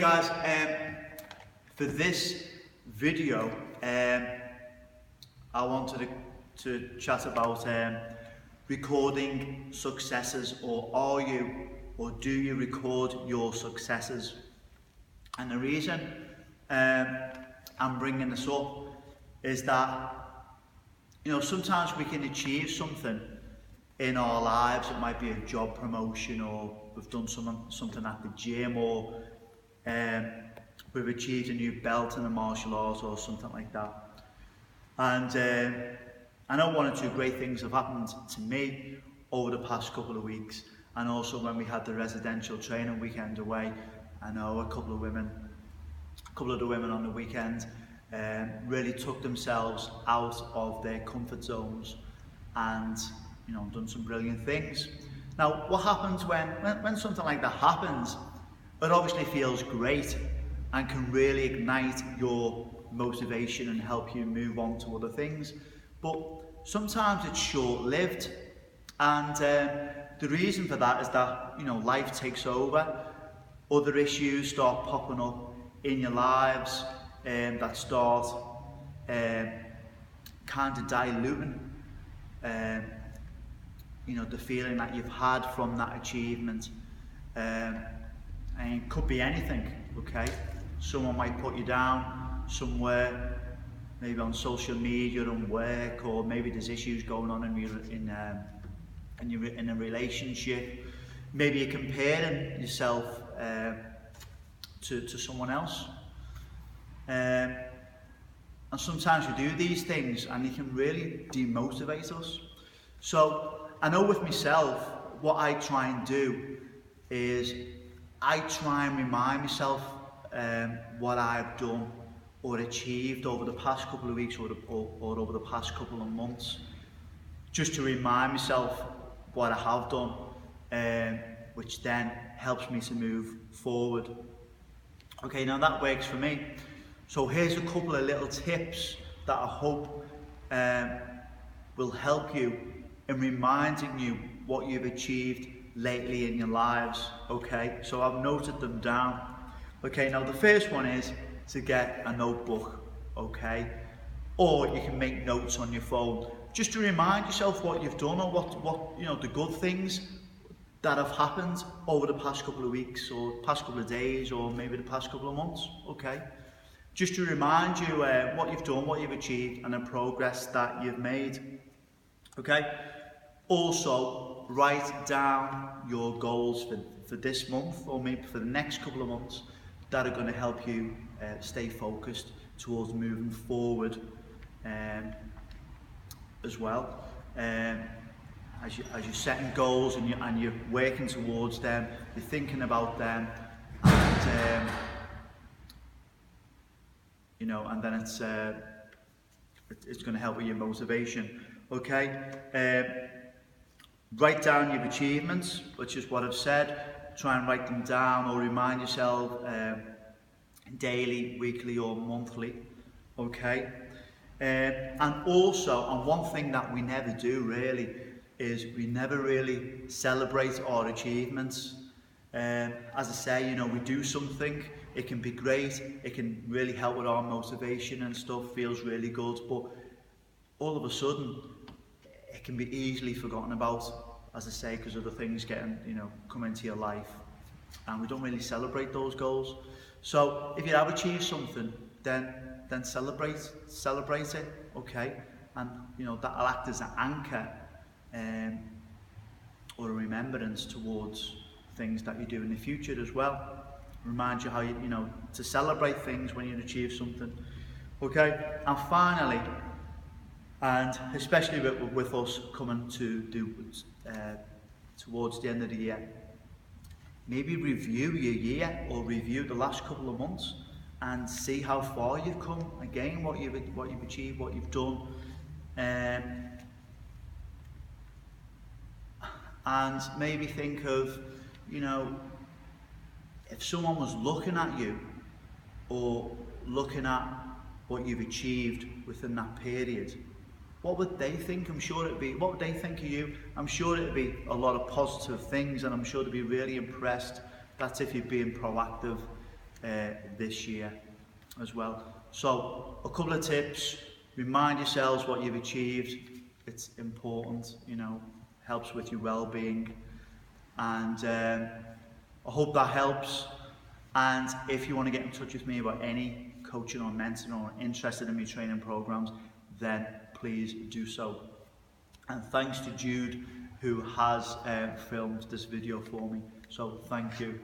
Guys, for this video, I wanted to chat about recording successes, or do you record your successes? And the reason I'm bringing this up is that, sometimes we can achieve something in our lives. It might be a job promotion, or we've done something at the gym, or we've achieved a new belt in the martial arts or something like that. And I know one or two great things have happened to me over the past couple of weeks, and also when we had the residential training weekend away. I know a couple of the women on the weekend really took themselves out of their comfort zones and done some brilliant things. Now, what happens when something like that happens? It obviously feels great and can really ignite your motivation and help you move on to other things. But sometimes it's short-lived, and the reason for that is that life takes over. Other issues start popping up in your lives that start kind of diluting the feeling that you've had from that achievement. And it could be anything, okay? Someone might put you down somewhere, maybe on social media and work, or maybe there's issues going on in a relationship. Maybe you're comparing yourself to someone else. And sometimes we do these things and they can really demotivate us. So I know with myself, what I try and do is I try and remind myself what I've done or achieved over the past couple of weeks or over the past couple of months, just to remind myself what I have done, which then helps me to move forward. Okay, now that works for me. So here's a couple of little tips that I hope will help you in reminding you what you've achieved lately in your lives. Okay, so I've noted them down. Okay, now the first one is to get a notebook, okay, or you can make notes on your phone just to remind yourself what you've done, or what the good things that have happened over the past couple of weeks or past couple of days, or maybe the past couple of months. Okay, just to remind you what you've done, what you've achieved, and the progress that you've made. Okay, also write down your goals for this month, or maybe for the next couple of months, that are going to help you stay focused towards moving forward as well. As you're setting goals and you're working towards them, you're thinking about them, and and then it's going to help with your motivation. Okay. Write down your achievements, which is what I've said. Try and write them down, or remind yourself daily, weekly, or monthly. Okay. And also, and one thing that we never do really is we never really celebrate our achievements. As I say, we do something, it can be great, it can really help with our motivation and stuff, feels really good, but all of a sudden it can be easily forgotten about, as I say, because other things come into your life, and we don't really celebrate those goals. So if you have achieved something, then celebrate it, okay? And that'll act as an anchor or a remembrance towards things that you do in the future as well. Remind you how to celebrate things when you achieve something. Okay, and finally, and especially with us coming to do towards the end of the year, maybe review your year, or review the last couple of months and see how far you've come. Again, what you've achieved, what you've done, and maybe think of if someone was looking at you, or looking at what you've achieved within that period, what would they think? What would they think of you? I'm sure it'd be a lot of positive things, and I'm sure they'd be really impressed. That's if you're being proactive this year as well. So a couple of tips: remind yourselves what you've achieved. It's important, you know, helps with your well-being, and I hope that helps. And if you want to get in touch with me about any coaching or mentoring or interested in my training programs, then please do so. And thanks to Jude, who has filmed this video for me. So thank you.